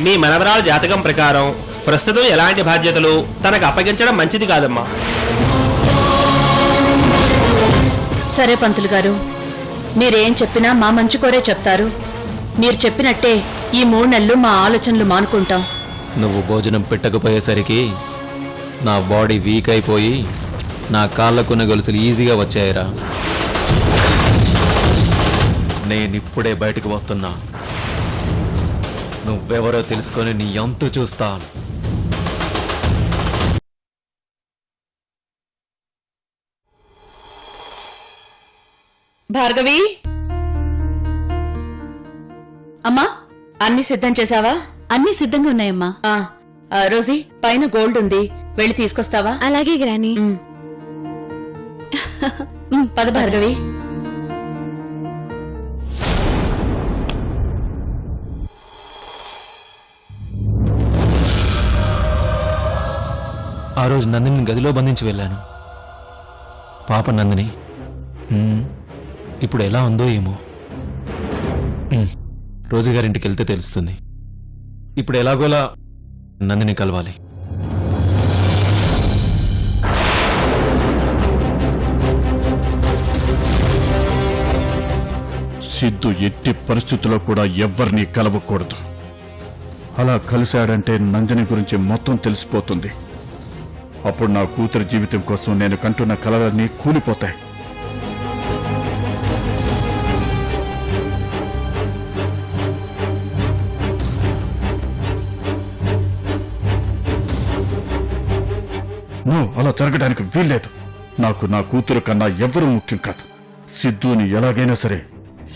మీ మనవరాల జాతకం ప్రకారం ప్రస్తుతం ఎలాంటి బాధ్యతలు తనకు అప్పగించడం మంచిది కాదమ్మా. సరే పంతులు గారు, మీరేం చెప్పినా మా మంచి కోరే చెప్తారు. మీరు చెప్పినట్టే ఈ 3 నెలలు మా ఆలోచనలు మానుకుంటాం. నువ్వు భోజనం పెట్టకపోయేసరికి నా బాడీ వీక్ అయిపోయి నా కాళ్ళకున్న గొలుసులు ఈజీగా వచ్చాయిరా. నేనిప్పుడే బయటకు వస్తున్నా. నువ్వెవరో తెలుసుకొని నీ అంతు చూస్తాను. భార్గవి, అమ్మా అన్ని సిద్ధం చేసావా? అన్ని సిద్ధంగా ఉన్నాయమ్మా. రోజీ, పైన గోల్డ్ ఉంది, వెళ్ళి తీసుకొస్తావా? అలాగే గ్రాని. పద భార్గవి. ఆ రోజు నందిని గదిలో బంధించి వెళ్ళాను. పాప నందిని ఇప్పుడు ఎలా ఉందో ఏమో. రోజుగారింటికి వెళ్తే తెలుస్తుంది. ఇప్పుడు ఎలాగోలా నందిని కలవాలి. సిద్ధు ఎట్టి పరిస్థితుల్లో కూడా ఎవ్వరినీ కలవకూడదు. అలా కలిశాడంటే నందిని గురించి మొత్తం తెలిసిపోతుంది. అప్పుడు నా కూతురి జీవితం కోసం నేను కంటున్న కలలన్నీ కూలిపోతాయి. అలా జరగడానికి వీల్లేదు. నాకు నా కూతురు కన్నా ఎవ్వరూ ముఖ్యం కాదు. సిద్ధుని ఎలాగైనా సరే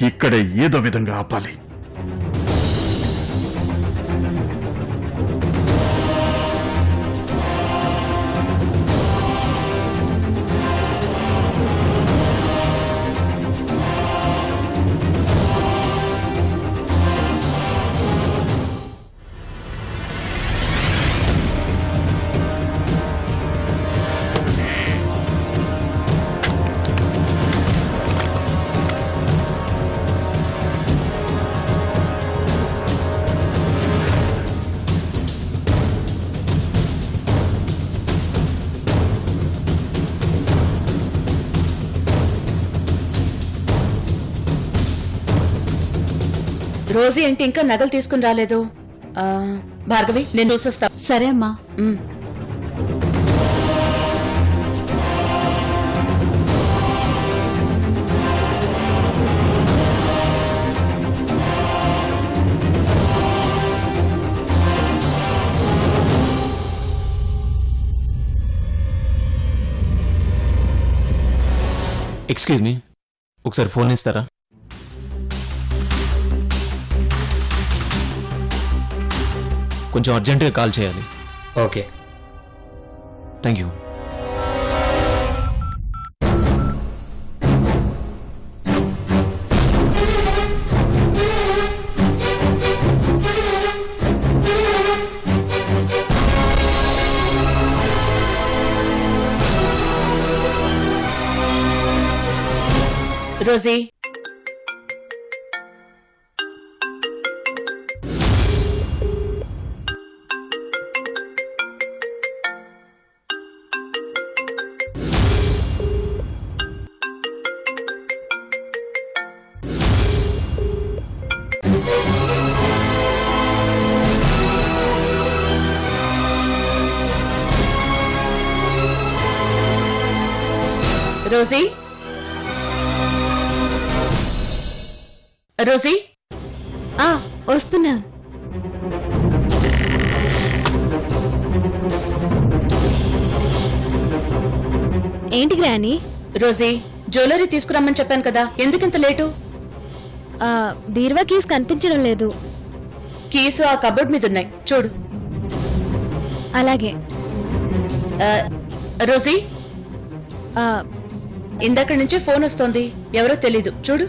ఇక్కడే ఏదో విధంగా ఆపాలి. రోజీ ఏంటి ఇంకా నగలు తీసుకుని రాలేదు? భార్గవి, నేను చూసేస్తా. సరే అమ్మా. ఎక్స్క్యూజ్ మీ, ఒకసారి ఫోన్ ఇస్తారా? కొంచెం అర్జెంటుగా కాల్ చేయాలి. Okay. Thank you. Rosie, Rosie, Rosie, వస్తున్నా. ఏంటి గ్రాని? రోజీ, జ్యువెలరీ తీసుకురమ్మని చెప్పాను కదా, ఎందుకింత లేటు? బీరువా కీస్ కనిపించడం లేదు. కీసు ఆ కబోర్డ్ మీద ఉన్నాయి, చూడు. అలాగే. రోజీ, ఇందాక నుంచి ఫోన్ వస్తోంది, ఎవరో తెలీదు, చూడు.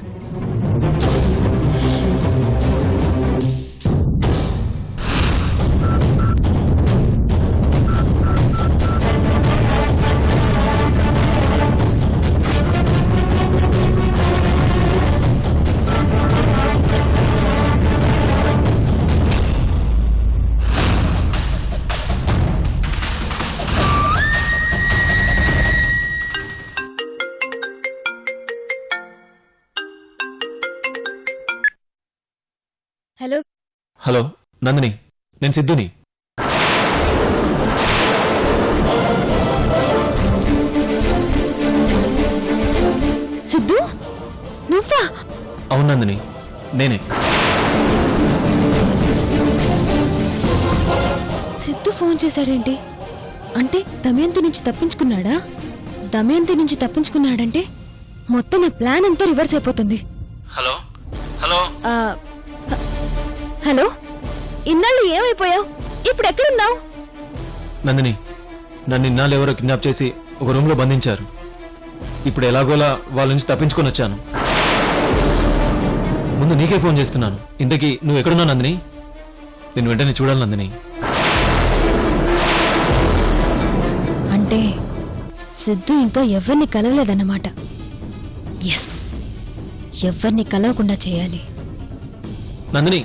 హలో నందిని, నేను సిద్ధుని. సిద్ధు నువ్వా? అవును నందిని, నేనే. సిద్ధు ఫోన్ చేశాడేంటి? అంటే దమయంతి నుంచి తప్పించుకున్నాడా? దమయంతి నుంచి తప్పించుకున్నాడంటే మొత్తం నా ప్లాన్ అంతా రివర్స్ అయిపోతుంది. హలో హలో ఆ, హలో, ఇన్నాళ్ళు ఏమైపోయావు? ఇప్పుడు ఎక్కడున్నావు? నందిని, నన్ను ఇన్నాళ్ళు ఎవరో కిడ్నాప్ చేసి ఒక రూమ్లో బంధించారు. ఇప్పుడు ఎలాగోలా వాళ్ళ నుంచి తప్పించుకొని వచ్చాను. ముందు నీకే ఫోన్ చేస్తున్నాను. ఇంతకీ నువ్వు ఎక్కడున్నావు నందిని? నేను వెంటనే చూడాలి నందిని. అంటే సిద్ధు ఇంకా ఎవరిని కలవలేదన్నమాట. ఎస్, ఎవరిని కలవకుండా చేయాలి. నందిని,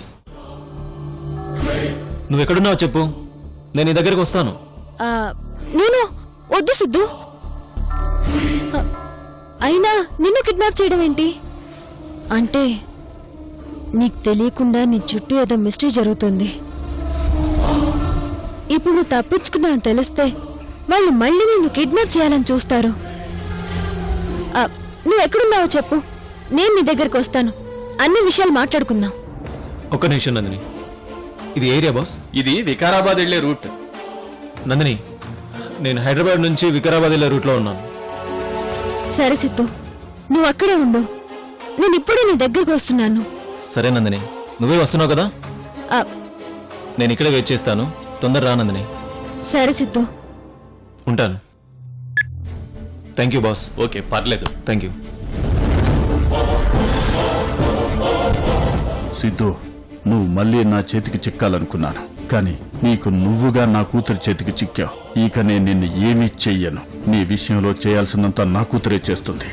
నువ్వు ఎక్కడున్నావు చెప్పు, నేను నీ దగ్గరికి వస్తాను. ఆ, నేను వద్దు సిద్ధు. ఆ, అయినా నిన్ను కిడ్నాప్ చేయడం ఏంటి? అంటే నీకు తెలియకుండా నీ చుట్టూ ఏదో మిస్టరీ జరుగుతుంది. ఇప్పుడు నువ్వు తప్పించుకున్నా అని తెలిస్తే వాళ్ళు మళ్ళీ నిన్ను కిడ్నాప్ చేయాలని చూస్తారు. ఆ, నువ్వు ఎక్కడున్నావో చెప్పు, నేను నీ దగ్గరికి వస్తాను. అన్ని విషయాలు మాట్లాడుకుందాం. ఒక్క నిమిషం నందిని, ఇది ఏరియా బాస్? ఇది వికారాబాద్ వెళ్లే రూట్. నందిని, నేను హైదరాబాద్ నుంచి వికారాబాద్ వెళ్ళే రూట్లో ఉన్నాను. సరే సిద్ధు, నువ్వు అక్కడే ఉండు. నేను ఇప్పుడే నీ దగ్గరికి వస్తున్నాను. సరే నందిని, నువ్వే వస్తున్నావు కదా, ఆ, నేను ఇక్కడే వెయిట్ చేస్తాను. తొందర రా నందిని. సరే సిద్ధు. ఉంటాను. Thank you boss. ఓకే, పర్లేదు. Thank you. సిద్ధు, నువ్వు మళ్ళీ నా చేతికి చిక్కాలనుకున్నాను, కానీ నీకు నువ్వుగా నా కూతురు చేతికి చిక్కావు. ఇక నేను నిన్ను ఏమీ చెయ్యను. నీ విషయంలో చేయాల్సినంత నా కూతురే చేస్తుంది.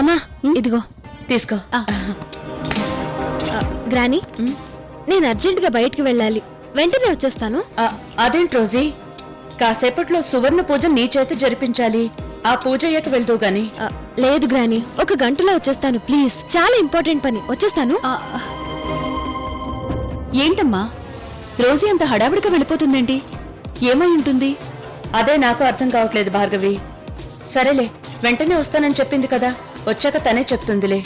అమ్మా, ఇదిగో తీసుకో. గ్రానీ, నేను అర్జెంటుగా బయటికి వెళ్ళాలి. వెంటనే వచ్చేస్తాను. అదేంటి రోజీ, కాసేపట్లో సువర్ణ పూజ నీ చేత జరిపించాలి. ఆ పూజ అయ్యాక వెళ్తూ గాని. లేదు గ్రానీ, ఒక గంటలో వచ్చేస్తాను ప్లీజ్. చాలా ఇంపార్టెంట్ పని. వచ్చేస్తాను. ఏంటమ్మా రోజీ అంత హడావిడిగా వెళ్ళిపోతుందేంటి? ఏమై ఉంటుంది? అదే నాకు అర్థం కావట్లేదు భార్గవి. సరేలే, వెంటనే వస్తానని చెప్పింది కదా, వచ్చాక తనే చెప్తుందిలే.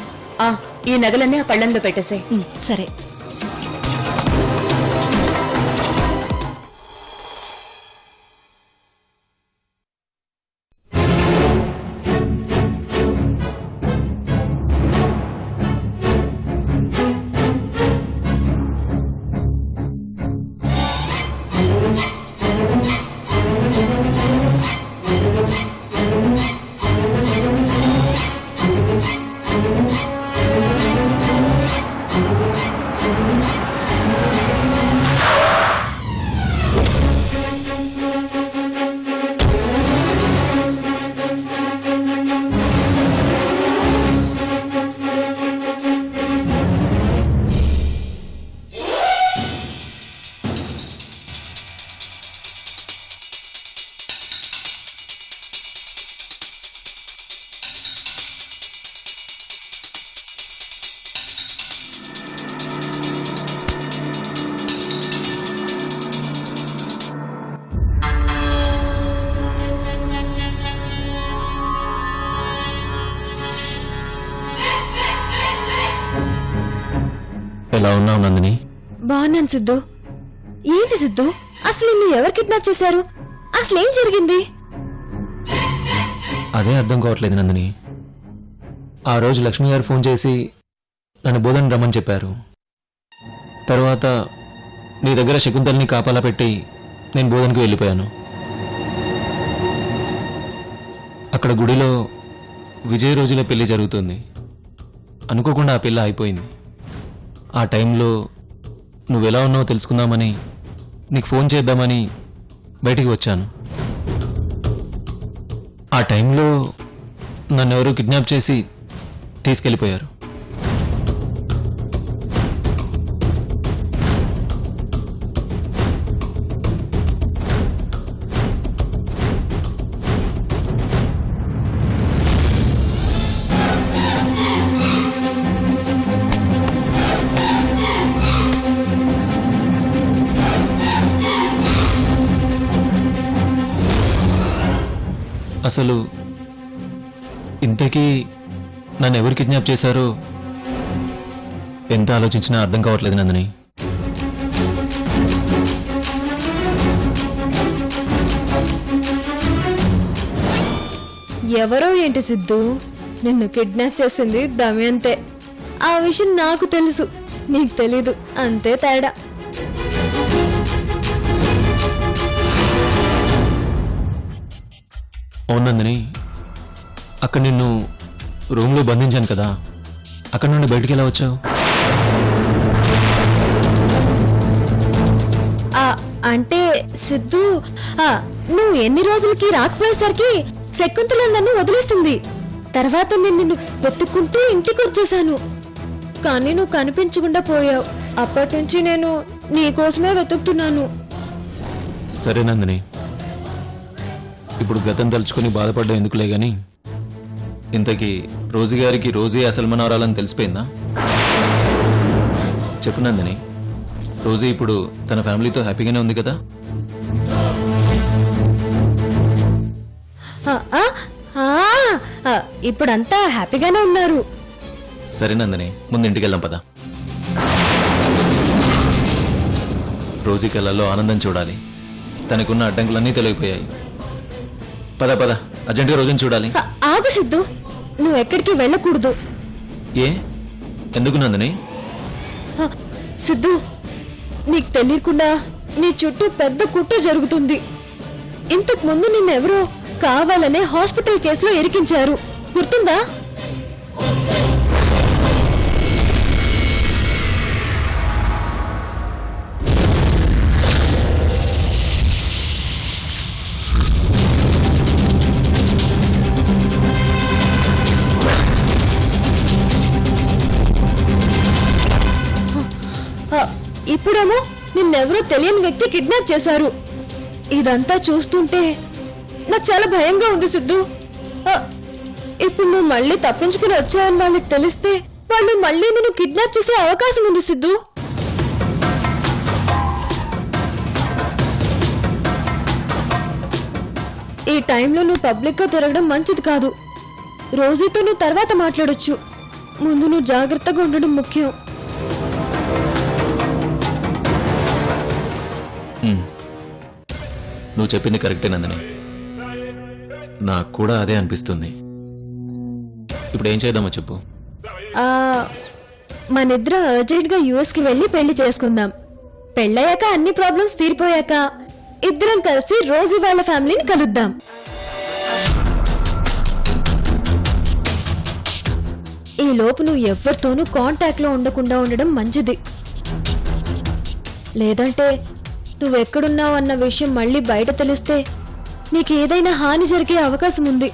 ఈ నగలన్నీ ఆ పళ్ళెంలో పెట్టేసే. సరే. ఎలా ఉన్నావు నందిని? బాగున్నాను సిద్ధు. ఏంటి సిద్ధు, అసలు నిన్ను ఎవరు కిడ్నాప్ చేశారు? అసలేం జరిగింది? అదే అర్థం కావట్లేదు నందిని. ఆ రోజు లక్ష్మి గారు ఫోన్ చేసి నన్ను బోధన రమ్మని చెప్పారు. తర్వాత నీ దగ్గర శకుంతల్ని కాపాలా పెట్టి నేను బోధనకి వెళ్ళిపోయాను. అక్కడ గుడిలో విజయ్ రోజుల పెళ్లి జరుగుతుంది. అనుకోకుండా ఆ పెళ్ళి అయిపోయింది. ఆ టైంలో నువ్వెలా ఉన్నావో తెలుసుకుందామని నీకు ఫోన్ చేద్దామని బయటికి వచ్చాను. ఆ టైంలో నన్ను ఎవరో కిడ్నాప్ చేసి తీసుకెళ్ళిపోయారు. అసలు ఇంతకీ నన్ను ఎవరు కిడ్నాప్ చేశారో ఎంత ఆలోచించినా అర్థం కావట్లేదు నందిని. ఎవరో ఏంటి సిద్ధు, నిన్ను కిడ్నాప్ చేసింది దమయంతే. ఆ విషయం నాకు తెలుసు, నీకు తెలీదు, అంతే తేడా. అవును నందిని, అక్కడ నిన్ను రూమ్లో బంధించాను కదా, అక్కడ నుండి బయటికి ఎలా వచ్చావు? అంటే సిద్ధు, నువ్వు ఎన్ని రోజులకి రాకపోయేసరికి శకుంతల నన్ను వదిలేసింది. తర్వాత నేను నిన్ను వెతుక్కుంటూ ఇంటికి వచ్చేసాను. కానీ నువ్వు కనిపించకుండా పోయావు. అప్పటి నుంచి నేను నీ కోసమే వెతుకుతున్నాను. సరే నందిని, ఇప్పుడు గతం తలుచుకొని బాధపడ్డా ఎందుకులే గాని, ఇంతకీ రోజీ గారికి రోజీ అసలు మనవరాలని తెలిసిపోయిందా? చెప్పు నందిని, రోజీ ఇప్పుడు తన ఫ్యామిలీతో హ్యాపీగానే ఉంది కదా? ఇప్పుడంతా హ్యాపీగానే ఉన్నారు. సరే నందిని, ముందు ఇంటికి వెళ్దాం పద. రోజీ కళ్ళల్లో ఆనందం చూడాలి. తనకున్న అడ్డంకులన్నీ తొలగిపోయాయి. పద పద, అర్జెంటుగా రోజుని చూడాలి. ఆగు సిద్ధు, నువ్వు ఎక్కడికి వెళ్ళకూడదు. ఏ, ఎందుకు నందిని? సిద్ధు, నీకు తెలియకుండా నీ చుట్టూ పెద్ద కుట్ర జరుగుతుంది. ఇంతకు ముందు నిన్నెవరో కావాలనే హాస్పిటల్ కేసులో ఇరికించారు, గుర్తుందా? ఇప్పుడేమో నిన్నెవరో తెలియని వ్యక్తి కిడ్నాప్ చేశారు. ఇదంతా చూస్తుంటే నాకు చాలా భయంగా ఉంది సిద్ధు. ఇప్పుడు నువ్వు మళ్ళీ తప్పించుకుని వచ్చావని వాళ్ళకి తెలిస్తే వాళ్ళు మళ్ళీ నిన్ను కిడ్నాప్ చేసే అవకాశం ఉంది సిద్ధు. ఈ టైంలో నువ్వు పబ్లిక్ గా తిరగడం మంచిది కాదు. రోజుతో నువ్వు తర్వాత మాట్లాడొచ్చు. ముందు నువ్వు జాగ్రత్తగా ఉండడం ముఖ్యం. నువ్వు చెప్పింది కరెక్టే నందిని, నాకు కూడా అదే అనిపిస్తుంది. ఇప్పుడు ఏం చేద్దామో చెప్పు. మనిద్దరం అర్జెంట్ గా యుఎస్ కి వెళ్లి పెళ్లి చేసుకుందాం. పెళ్ళయ్యాక అన్ని ప్రాబ్లమ్స్ తీరిపోయాక ఇద్దరం కలిసి రోజు వాళ్ళ ఫ్యామిలీని కలుద్దాం. ఈ లోపు నువ్వు ఎవరితోనూ కాంటాక్ట్ లో ఉండకుండా ఉండడం మంచిది. లేదంటే నువ్వెక్కడున్నావు అన్న విషయం మళ్ళీ బయట తెలిస్తే నీకు ఏదైనా హాని జరిగే అవకాశం ఉంది.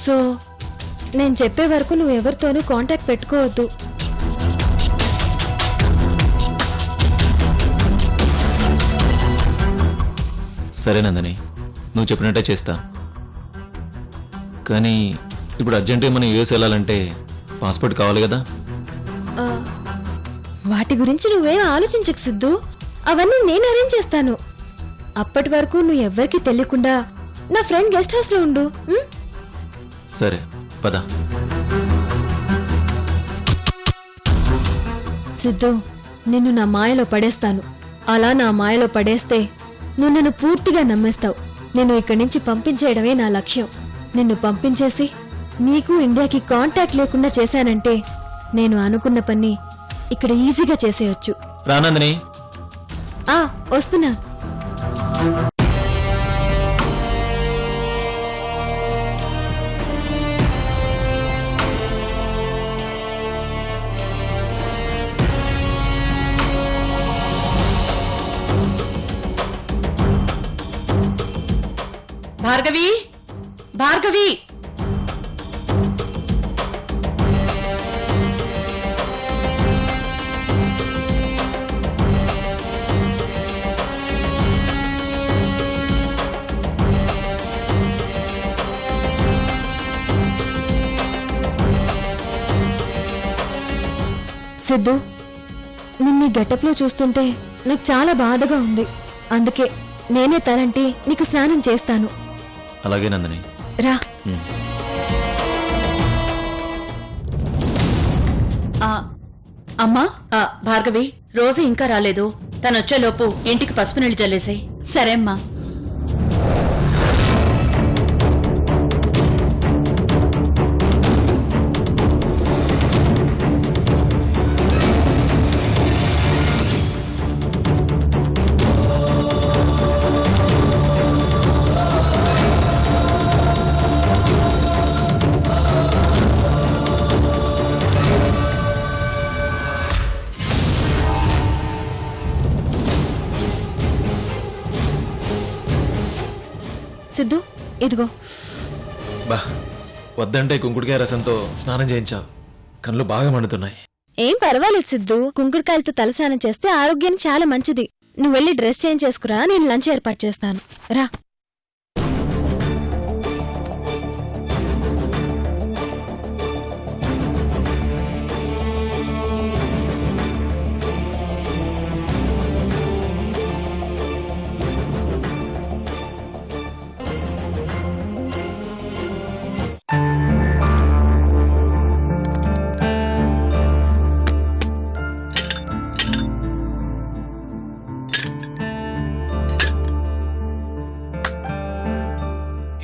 సో నేను చెప్పే వరకు నువ్వు ఎవరితోనూ కాంటాక్ట్ పెట్టుకోవద్దు. సరే నందిని, నువ్వు చెప్పినట్టే చేస్తా. కానీ ఇప్పుడు అర్జెంటుగా మనం యూఎస్ వెళ్ళాలంటే పాస్పోర్ట్ కావాలి కదా? వాటి గురించి నువ్వేం ఆలోచించకు సిద్ధు, అవన్నీ నేను అరేంజ్ చేస్తాను. అప్పటి వరకు నువ్వు ఎవ్వరికీ తెలియకుండా నా ఫ్రెండ్ గెస్ట్ హౌస్ లో ఉండు. సరే పద. సిద్ధు, నిన్ను నా మాయలో పడేస్తాను. అలా నా మాయలో పడేస్తే నువ్వు నన్ను పూర్తిగా నమ్మేస్తావు. నిన్ను ఇక్కడి నుంచి పంపించేయడమే నా లక్ష్యం. నిన్ను పంపించేసి నీకు ఇండియాకి కాంటాక్ట్ లేకుండా చేశానంటే నేను అనుకున్న పని ఇక్కడ ఈజీగా చేసేయొచ్చు. రానందిని, వస్తున్నా. భార్గవి భార్గవి సిద్ధు నిన్ను గెటప్లో చూస్తుంటే నాకు చాలా బాధగా ఉంది. అందుకే నేనే తలంటి నీకు స్నానం చేస్తాను. అలాగే నందిని. రా. అమ్మా భార్గవి రోజు ఇంకా రాలేదు. తనొచ్చేలోపు ఇంటికి పసుపు నీళ్ళు జల్లేసాయి. సరే అమ్మా. సిద్ధు ఇదిగో. బా, వద్దంటే కుంకుడుకాయ రసంతో స్నానం చేయించావు. కళ్ళు బాగా మండుతున్నాయి. ఏం పర్వాలేదు సిద్ధు, కుంకుడుకాయలతో తలస్నానం చేస్తే ఆరోగ్యానికి చాలా మంచిది. నువ్వు వెళ్ళి డ్రెస్ చేంజ్ చేసుకురా, నేను లంచ్ ఏర్పాటు చేస్తాను. రా.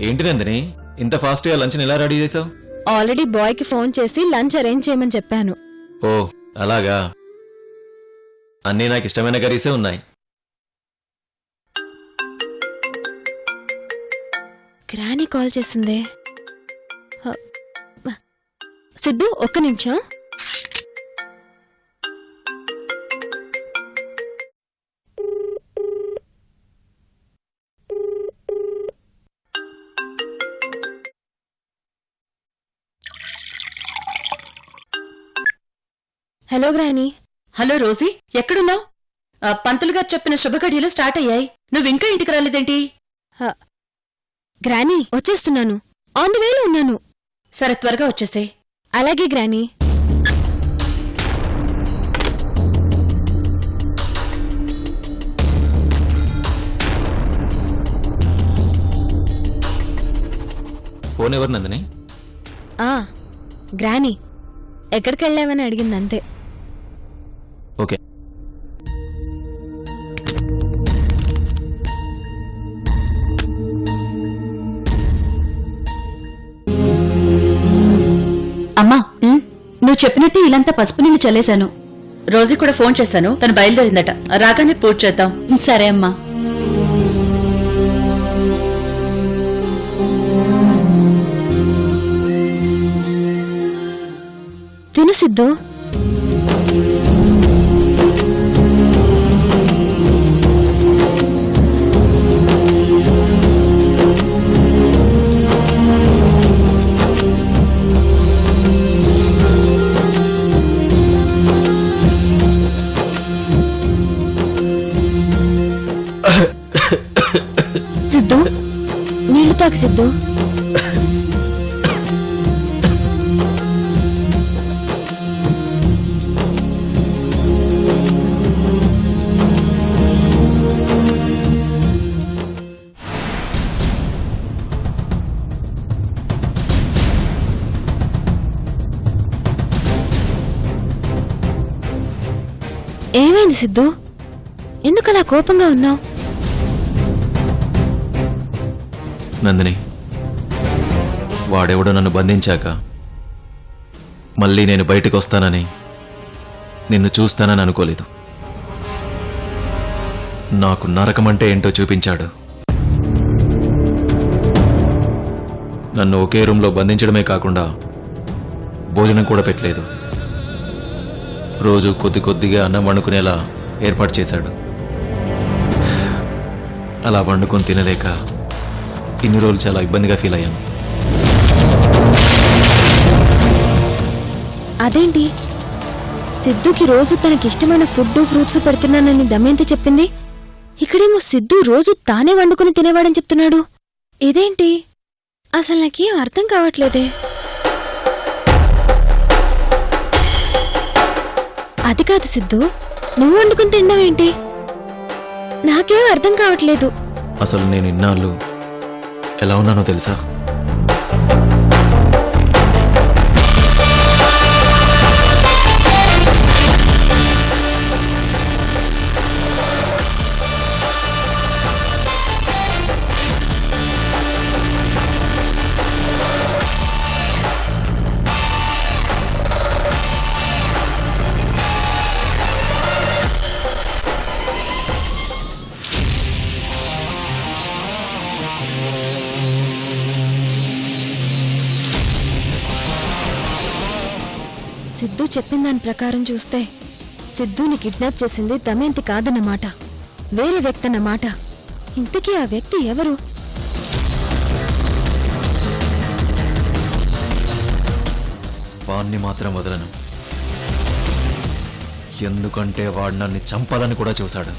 ఏంటి నందిని, ఇంత ఫాస్ట్గా లంచ్ని ఎలా రెడీ చేసావు? ఆల్రెడీ బాయ్కి ఫోన్ చేసి లంచ్ అరేంజ్ చేయమని చెప్పాను. ఓ అలాగా. అన్నీ నాకు ఇష్టమైన కర్రీసే ఉన్నాయి. గ్రానీ కాల్ చేసిందే. సిద్ధు ఒక్క నిమిషం. Hello granny. హలో రోజీ, ఎక్కడున్నావు? పంతులు గారు చెప్పిన శుభఘడియలు స్టార్ట్ అయ్యాయి. నువ్వింకా ఇంటికి రాలేదేంటి? గ్రానీ వచ్చేస్తున్నాను. ఆన్ ది వేలో ఉన్నాను. సరే త్వరగా వచ్చేసే. అలాగే గ్రానీ. ఫోన్ ఎవరు నందిని? గ్రానీ ఎక్కడికెళ్ళావని అడిగిందంతే. ఓకే. అమ్మా, నువ్వు చెప్పినట్టు ఇలాంతా పసుపు నీళ్లు చల్లేశాను. రోజీ కూడా ఫోన్ చేశాను, తను బయలుదేరిందట. రాగానే పూజ చేద్దాం. సరే అమ్మా. తిను సిద్ధు. సిద్ధు నీళ్లు తాకు సిద్ధు. ఏమైంది సిద్ధు? ఎందుకలా కోపంగా ఉన్నావు? నందిని, వాడెవడో నన్ను బంధించాక మళ్ళీ నేను బయటకు వస్తానని, నిన్ను చూస్తానని అనుకోలేదు. నాకు నరకమంటే ఏంటో చూపించాడు. నన్ను ఒకే రూమ్లో బంధించడమే కాకుండా భోజనం కూడా పెట్టలేదు. రోజు కొద్ది కొద్దిగా అన్నం వండుకునేలా ఏర్పాటు చేశాడు. అలా వండుకొని తినలేక ఇన్ని రోజులు చాలా ఇబ్బందిగా ఫీల్ అయ్యాను. అదేంటి సిద్ధుకి రోజు తనకిష్టమైన ఫుడ్ ఫ్రూట్స్ పెడుతున్నానని దమయంతి చెప్పింది, ఇక్కడేమో సిద్ధు రోజు తానే వండుకుని తినేవాడని చెప్తున్నాడు. ఇదేంటి అసలు నాకేం అర్థం కావట్లేదే. అది కాదు సిద్ధు, నువ్వు వండుకుని తినడమేంటి? నాకేం అర్థం కావట్లేదు. అసలు నేను ఇన్నాళ్ళు ఎలా ఉన్నానో తెలుసా? సిద్ధు చెప్పిన దాని ప్రకారం చూస్తే సిద్ధుని కిడ్నాప్ చేసింది దమయంతి కాదన్నమాట, వేరే వ్యక్తి అన్నమాట. ఇంతకీ ఆ వ్యక్తి ఎవరు? వాణ్ణి మాత్రం వదలను, ఎందుకంటే వాడు నన్ను చంపాలని కూడా చూశాడు.